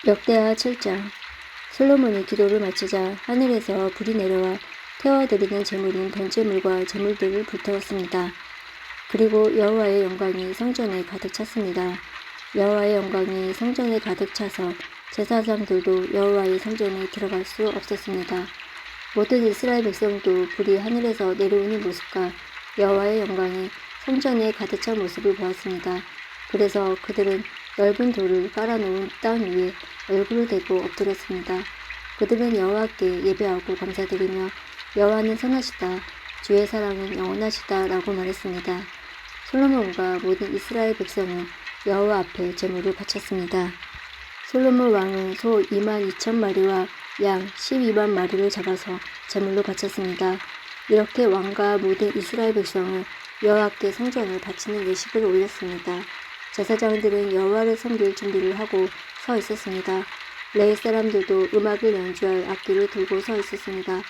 역대하 7장. 솔로몬이 기도를 마치자 하늘에서 불이 내려와 태워드리는 제물인 번제물과 제물들을 불태웠습니다. 그리고 여호와의 영광이 성전에 가득 찼습니다. 여호와의 영광이 성전에 가득 차서 제사장들도 여호와의 성전에 들어갈 수 없었습니다. 모든 이스라엘 백성도 불이 하늘에서 내려오는 모습과 여호와의 영광이 성전에 가득 찬 모습을 보았습니다. 그래서 그들은 넓은 돌을 깔아놓은 땅 위에 얼굴을 대고 엎드렸습니다. 그들은 여호와께 예배하고 감사드리며 여호와는 선하시다, 주의 사랑은 영원하시다 라고 말했습니다. 솔로몬과 모든 이스라엘 백성은 여호와 앞에 제물을 바쳤습니다. 솔로몬 왕은 소 22,000마리와 양 12만 마리를 잡아서 제물로 바쳤습니다. 이렇게 왕과 모든 이스라엘 백성은 여호와께 성전을 바치는 예식을 올렸습니다. 제사장들은 여호와를 섬길 준비를 하고 서 있었습니다. 레위 사람들도 음악을 연주할 악기를 들고 서 있었습니다.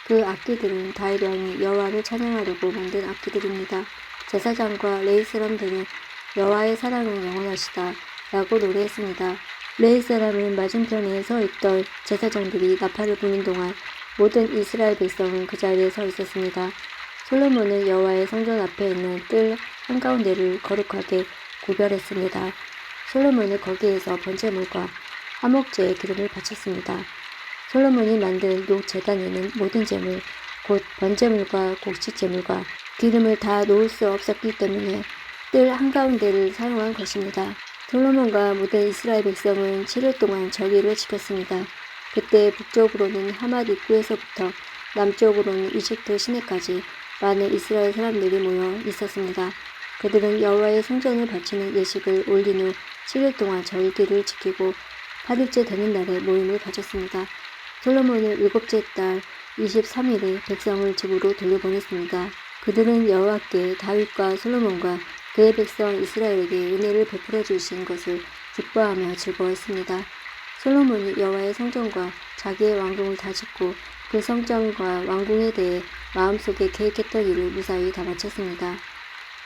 그 악기들은 다윗 왕이 여호와를 찬양하려고 만든 악기들입니다. 제사장과 레위 사람들은 여호와의 사랑은 영원하시다 라고 노래했습니다. 레위 사람은 맞은편에 서 있던 제사장들이 나팔을 부는 동안 모든 이스라엘 백성은 그 자리에 서 있었습니다. 솔로몬은 여호와의 성전 앞에 있는 뜰 한가운데를 거룩하게 구별했습니다. 솔로몬은 거기에서 번제물과 화목제의 기름을 바쳤습니다. 솔로몬이 만든 녹제단에는 모든 제물, 곧 번제물과 곡식제물과 기름을 다 놓을 수 없었기 때문에 뜰 한가운데를 사용한 것입니다. 솔로몬과 모든 이스라엘 백성은 7일 동안 절기를 지켰습니다. 그때 북쪽으로는 하맛 입구에서부터 남쪽으로는 이집트 시내까지 많은 이스라엘 사람들이 모여 있었습니다. 그들은 여호와의 성전을 바치는 예식을 올린 후 7일 동안 절기를 지키고 8일째 되는 날에 모임을 가졌습니다. 솔로몬은 7째 달 23일에 백성을 집으로 돌려보냈습니다. 그들은 여호와께 다윗과 솔로몬과 그의 백성 이스라엘에게 은혜를 베풀어 주신 것을 기뻐하며 즐거워했습니다. 솔로몬이 여호와의 성전과 자기의 왕궁을 다 짓고 그 성전과 왕궁에 대해 마음속에 계획했던 일을 무사히 다 마쳤습니다.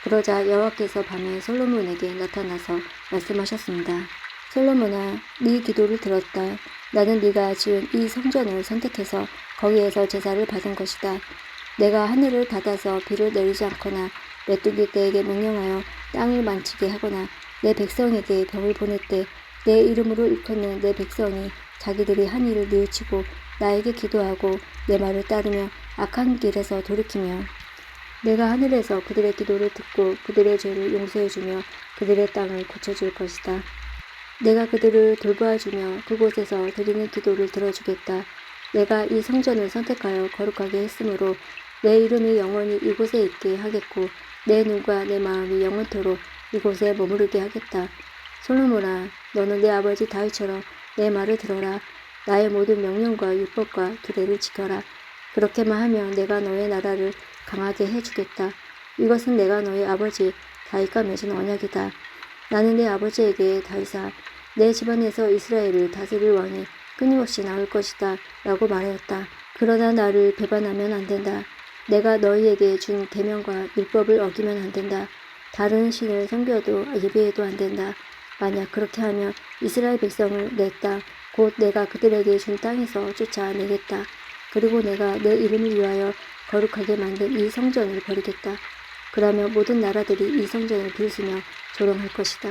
그러자 여호와께서 밤에 솔로몬에게 나타나서 말씀하셨습니다. 솔로몬아, 네 기도를 들었다. 나는 네가 지은 이 성전을 선택해서 거기에서 제사를 받은 것이다. 내가 하늘을 닫아서 비를 내리지 않거나 메뚜기 떼에게 명령하여 땅을 망치게 하거나 내 백성에게 병을 보낼 때 내 이름으로 일컫는 내 백성이 자기들이 한 일을 뉘우치고 나에게 기도하고 내 말을 따르며 악한 길에서 돌이키며 내가 하늘에서 그들의 기도를 듣고 그들의 죄를 용서해주며 그들의 땅을 고쳐줄 것이다. 내가 그들을 돌보아주며 그곳에서 드리는 기도를 들어주겠다. 내가 이 성전을 선택하여 거룩하게 했으므로 내 이름이 영원히 이곳에 있게 하겠고 내 눈과 내 마음이 영원토록 이곳에 머무르게 하겠다. 솔로몬아, 너는 내 아버지 다윗처럼 내 말을 들어라. 나의 모든 명령과 율법과 규례를 지켜라. 그렇게만 하면 내가 너의 나라를 강하게 해주겠다. 이것은 내가 너의 아버지 다윗과 맺은 언약이다. 나는 내 아버지에게 다윗아, 내 집안에서 이스라엘을 다스릴 왕이 끊임없이 나올 것이다 라고 말하였다. 그러나 나를 배반하면 안 된다. 내가 너희에게 준 계명과 율법을 어기면 안 된다. 다른 신을 섬겨도 예배해도 안 된다. 만약 그렇게 하면 이스라엘 백성을 내 땅, 곧 내가 그들에게 준 땅에서 쫓아내겠다. 그리고 내가 내 이름을 위하여 거룩하게 만든 이 성전을 버리겠다. 그러면 모든 나라들이 이 성전을 비웃으며 조롱할 것이다.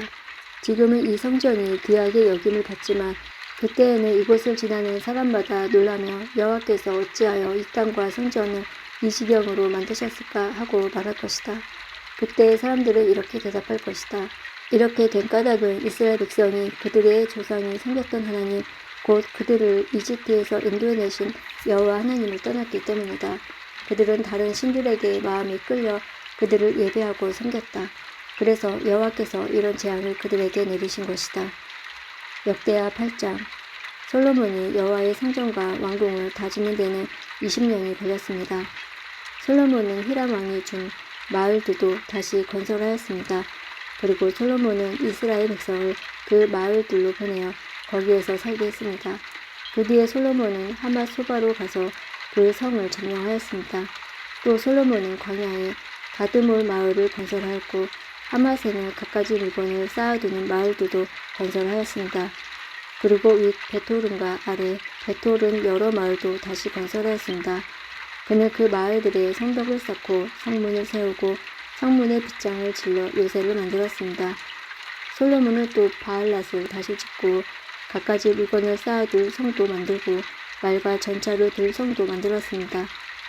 지금은 이 성전이 귀하게 여김을 받지만 그때에는 이곳을 지나는 사람마다 놀라며 여호와께서 어찌하여 이 땅과 성전을 이 지경으로 만드셨을까 하고 말할 것이다. 그때 사람들은 이렇게 대답할 것이다. 이렇게 된 까닭은 이스라엘 백성이 그들의 조상이 섬겼던 하나님, 곧 그들을 이집트에서 인도해내신 여호와 하나님을 떠났기 때문이다. 그들은 다른 신들에게 마음이 끌려 그들을 예배하고 섬겼다. 그래서 여호와께서 이런 재앙을 그들에게 내리신 것이다. 역대하 8장. 솔로몬이 여호와의 성전과 왕궁을 다 짓는 데는 20년이 걸렸습니다. 솔로몬은 히람 왕이 준 마을들도 다시 건설하였습니다. 그리고 솔로몬은 이스라엘 백성을 그 마을들로 보내어 거기에서 살게 했습니다. 그 뒤에 솔로몬은 하맛 소바로 가서 그 성을 점령하였습니다. 또 솔로몬은 광야에 다드몰 마을을 건설하였고 하맛에는 갖가지 물건을 쌓아두는 마을들도 건설하였습니다. 그리고 윗 베토른과 아래 베토른 여러 마을도 다시 건설하였습니다. 그는 그 마을들의 성벽을 쌓고 성문을 세우고 성문의 빗장을 질러 요새를 만들었습니다. 솔로몬은 또 바알랏을 다시 짓고 갖가지 물건을 쌓아둘 성도 만들고 말과 전차를 둘 성도 만들었습니다.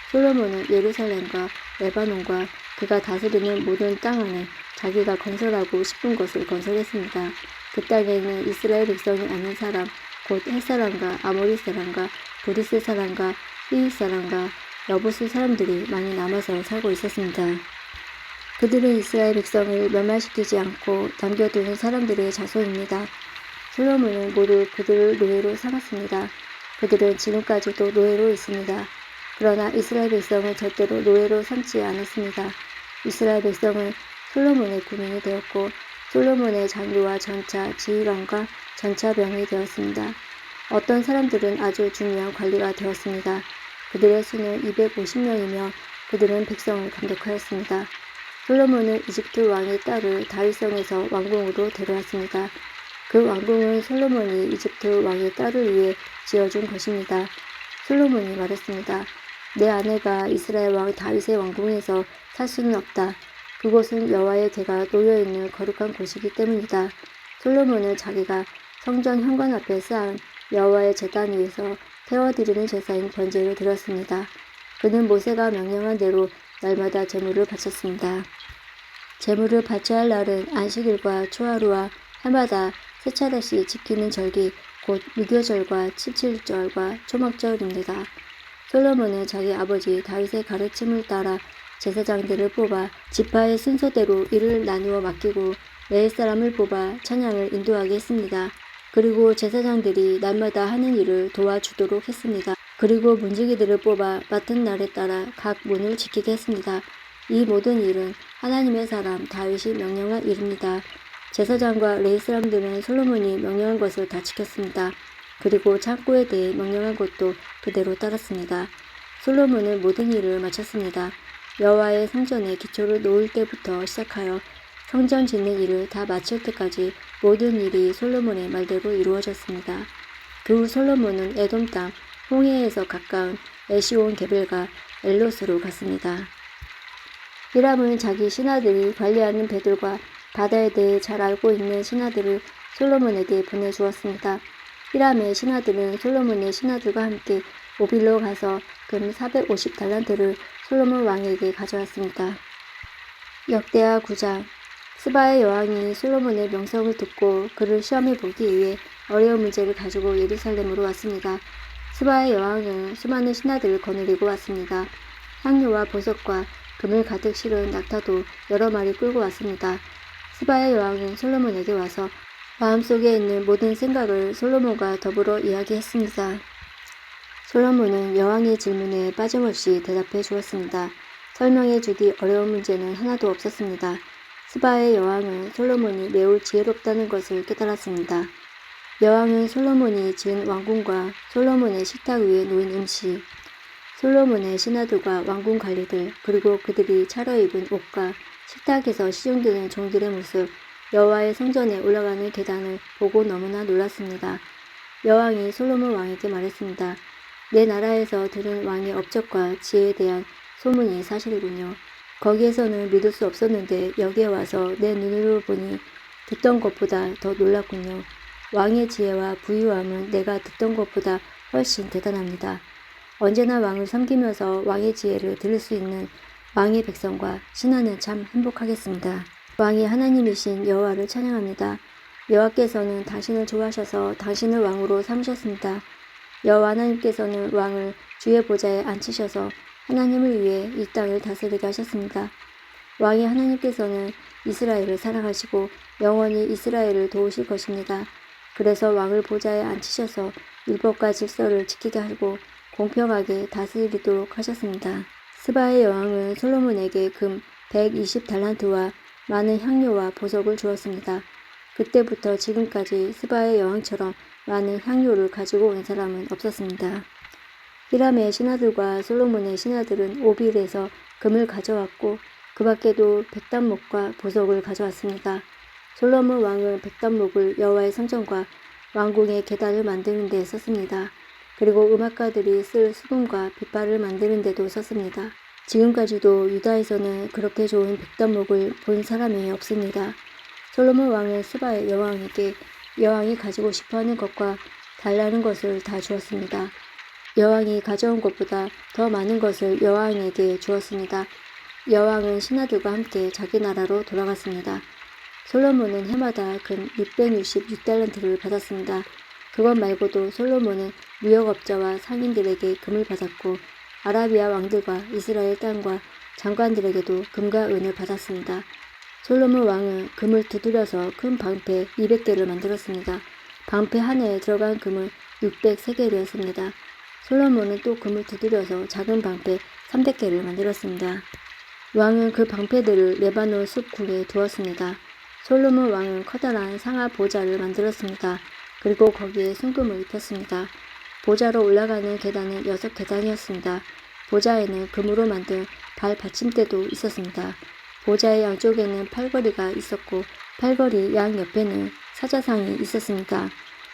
솔로몬은 예루살렘과 레바논과 그가 다스리는 모든 땅 안에 자기가 건설하고 싶은 것을 건설했습니다. 그 땅에는 이스라엘 백성이 아닌 사람, 곧 헷사람과 아모리 사람과 브리스 사람과 히윗 사람과 여부스 사람들이 많이 남아서 살고 있었습니다. 그들은 이스라엘 백성을 멸망시키지 않고 남겨두는 사람들의 자손입니다. 솔로몬은 모두 그들을 노예로 삼았습니다. 그들은 지금까지도 노예로 있습니다. 그러나 이스라엘 백성은 절대로 노예로 삼지 않았습니다. 이스라엘 백성은 솔로몬의 군인이 되었고 솔로몬의 장교와 전차 지휘관과 전차병이 되었습니다. 어떤 사람들은 아주 중요한 관리가 되었습니다. 그들의 수는 250명이며 그들은 백성을 감독하였습니다. 솔로몬은 이집트 왕의 딸을 다윗성에서 왕궁으로 데려왔습니다. 그 왕궁은 솔로몬이 이집트 왕의 딸을 위해 지어준 것입니다. 솔로몬이 말했습니다. 내 아내가 이스라엘 왕 다윗의 왕궁에서 살 수는 없다. 그곳은 여호와의 궤가 놓여있는 거룩한 곳이기 때문이다. 솔로몬은 자기가 성전 현관 앞에 쌓은 여호와의 제단 위에서 태워드리는 제사인 번제를 드렸습니다. 그는 모세가 명령한 대로 날마다 제물을 바쳤습니다. 제물을 바쳐야 할 날은 안식일과 초하루와 해마다 세 차례씩 지키는 절기, 곧 무교절과 칠칠절과 초막절입니다. 솔로몬은 자기 아버지 다윗의 가르침을 따라 제사장들을 뽑아 지파의 순서대로 일을 나누어 맡기고 레위 사람을 뽑아 찬양을 인도하게 했습니다. 그리고 제사장들이 날마다 하는 일을 도와주도록 했습니다. 그리고 문지기들을 뽑아 맡은 날에 따라 각 문을 지키게 했습니다. 이 모든 일은 하나님의 사람 다윗이 명령한 일입니다. 제사장과 레위 사람들은 솔로몬이 명령한 것을 다 지켰습니다. 그리고 창고에 대해 명령한 것도 그대로 따랐습니다. 솔로몬은 모든 일을 마쳤습니다. 여호와의 성전의 기초를 놓을 때부터 시작하여 성전 짓는 일을 다 마칠 때까지 모든 일이 솔로몬의 말대로 이루어졌습니다. 그 후 솔로몬은 에돔 땅 홍해에서 가까운 에시온 게벨과 엘롯으로 갔습니다. 히람은 자기 신하들이 관리하는 배들과 바다에 대해 잘 알고 있는 신하들을 솔로몬에게 보내주었습니다. 히람의 신하들은 솔로몬의 신하들과 함께 오빌로 가서 금 450달란트를 솔로몬 왕에게 가져왔습니다. 역대하 9장. 스바의 여왕이 솔로몬의 명성을 듣고 그를 시험해 보기 위해 어려운 문제를 가지고 예루살렘으로 왔습니다. 스바의 여왕은 수많은 신하들을 거느리고 왔습니다. 향료와 보석과 금을 가득 실은 낙타도 여러 마리 끌고 왔습니다. 스바의 여왕은 솔로몬에게 와서 마음속에 있는 모든 생각을 솔로몬과 더불어 이야기했습니다. 솔로몬은 여왕의 질문에 빠짐없이 대답해 주었습니다. 설명해 주기 어려운 문제는 하나도 없었습니다. 스바의 여왕은 솔로몬이 매우 지혜롭다는 것을 깨달았습니다. 여왕은 솔로몬이 지은 왕궁과 솔로몬의 식탁 위에 놓인 음식, 솔로몬의 신하들과 왕궁 관리들, 그리고 그들이 차려입은 옷과 식탁에서 시중드는 종들의 모습, 여호와의 성전에 올라가는 계단을 보고 너무나 놀랐습니다. 여왕이 솔로몬 왕에게 말했습니다. 내 나라에서 들은 왕의 업적과 지혜에 대한 소문이 사실이군요. 거기에서는 믿을 수 없었는데 여기에 와서 내 눈으로 보니 듣던 것보다 더 놀랐군요. 왕의 지혜와 부유함은 내가 듣던 것보다 훨씬 대단합니다. 언제나 왕을 섬기면서 왕의 지혜를 들을 수 있는 왕의 백성과 신하는 참 행복하겠습니다. 왕이 하나님이신 여호와를 찬양합니다. 여호와께서는 당신을 좋아하셔서 당신을 왕으로 삼으셨습니다. 여호와 하나님께서는 왕을 주의 보좌에 앉히셔서 하나님을 위해 이 땅을 다스리게 하셨습니다. 왕이 하나님께서는 이스라엘을 사랑하시고 영원히 이스라엘을 도우실 것입니다. 그래서 왕을 보좌에 앉히셔서 율법과 질서를 지키게 하고 공평하게 다스리도록 하셨습니다. 스바의 여왕은 솔로몬에게 금 120달란트와 많은 향료와 보석을 주었습니다. 그때부터 지금까지 스바의 여왕처럼 많은 향료를 가지고 온 사람은 없었습니다. 히람의 신하들과 솔로몬의 신하들은 오빌에서 금을 가져왔고 그 밖에도 백단목과 보석을 가져왔습니다. 솔로몬 왕은 백단목을 여호와의 성전과 왕궁의 계단을 만드는 데 썼습니다. 그리고 음악가들이 쓸 수금과 빗발을 만드는 데도 썼습니다. 지금까지도 유다에서는 그렇게 좋은 백단목을 본 사람이 없습니다. 솔로몬 왕은 스바의 여왕에게 여왕이 가지고 싶어하는 것과 달라는 것을 다 주었습니다. 여왕이 가져온 것보다 더 많은 것을 여왕에게 주었습니다. 여왕은 신하들과 함께 자기 나라로 돌아갔습니다. 솔로몬은 해마다 근 666달란트를 받았습니다. 그것 말고도 솔로몬은 무역업자와 상인들에게 금을 받았고 아라비아 왕들과 이스라엘 땅과 장관들에게도 금과 은을 받았습니다. 솔로몬 왕은 금을 두드려서 큰 방패 200개를 만들었습니다. 방패 하나에 들어간 금은 603개였습니다. 솔로몬은 또 금을 두드려서 작은 방패 300개를 만들었습니다. 왕은 그 방패들을 레바논 숲궁에 두었습니다. 솔로몬 왕은 커다란 상하 보좌를 만들었습니다. 그리고 거기에 순금을 입혔습니다. 보좌로 올라가는 계단은 6계단이었습니다. 보좌에는 금으로 만든 발 받침대도 있었습니다. 보좌의 양쪽에는 팔걸이가 있었고 팔걸이 양 옆에는 사자상이 있었습니다.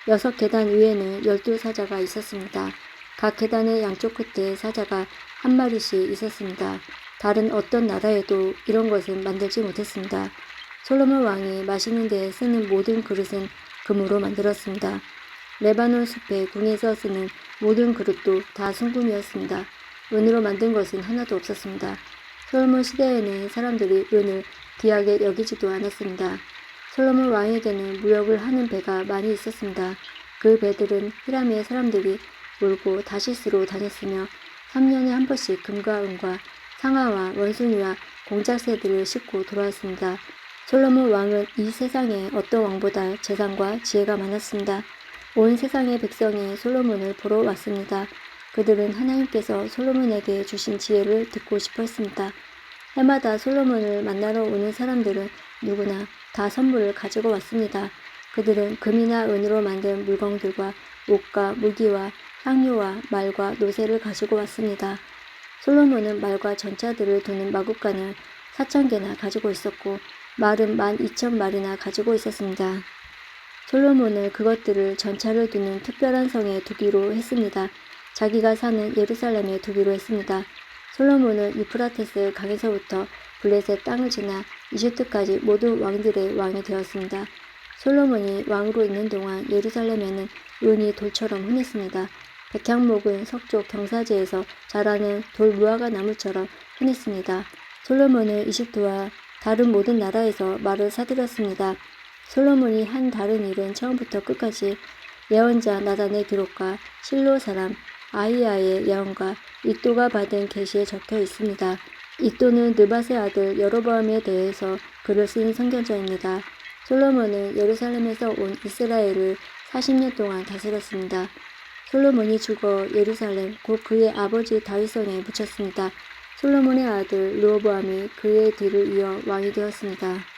6계단 위에는 12사자가 있었습니다. 각 계단의 양쪽 끝에 사자가 한 마리씩 있었습니다. 다른 어떤 나라에도 이런 것은 만들지 못했습니다. 솔로몬 왕이 마시는 데 쓰는 모든 그릇은 금으로 만들었습니다. 레바논 숲의 궁에서 쓰는 모든 그릇도 다 순금이었습니다. 은으로 만든 것은 하나도 없었습니다. 솔로몬 시대에는 사람들이 은을 귀하게 여기지도 않았습니다. 솔로몬 왕에게는 무역을 하는 배가 많이 있었습니다. 그 배들은 히람의 사람들이 몰고 다시스로 다녔으며 3년에 한 번씩 금과 은과 상아와 원숭이와 공작새들을 싣고 돌아왔습니다. 솔로몬 왕은 이 세상에 어떤 왕보다 재산과 지혜가 많았습니다. 온 세상의 백성이 솔로몬을 보러 왔습니다. 그들은 하나님께서 솔로몬에게 주신 지혜를 듣고 싶어 했습니다. 해마다 솔로몬을 만나러 오는 사람들은 누구나 다 선물을 가지고 왔습니다. 그들은 금이나 은으로 만든 물건들과 옷과 무기와 향료와 말과 노새를 가지고 왔습니다. 솔로몬은 말과 전차들을 두는 마구간을 4,000개나 가지고 있었고 말은 12,000마리나 가지고 있었습니다. 솔로몬은 그것들을 전차를 두는 특별한 성에 두기로 했습니다. 자기가 사는 예루살렘에 두기로 했습니다. 솔로몬은 유프라테스 강에서부터 블레셋 땅을 지나 이집트까지 모든 왕들의 왕이 되었습니다. 솔로몬이 왕으로 있는 동안 예루살렘에는 은이 돌처럼 흔했습니다. 백향목은 서쪽 경사지에서 자라는 돌 무화과 나무처럼 흔했습니다. 솔로몬은 이집트와 다른 모든 나라에서 말을 사들였습니다. 솔로몬이 한 다른 일은 처음부터 끝까지 예언자 나단의 기록과 실로 사람 아히야의 예언과 이또가 받은 계시에 적혀 있습니다. 이또는 느밧의 아들 여로보암에 대해서 글을 쓴 선견자입니다. 솔로몬은 예루살렘에서 온 이스라엘을 40년 동안 다스렸습니다. 솔로몬이 죽어 예루살렘 곧 그의 아버지 다윗성에 묻혔습니다. 솔로몬의 아들 르호보암이 그의 뒤를 이어 왕이 되었습니다.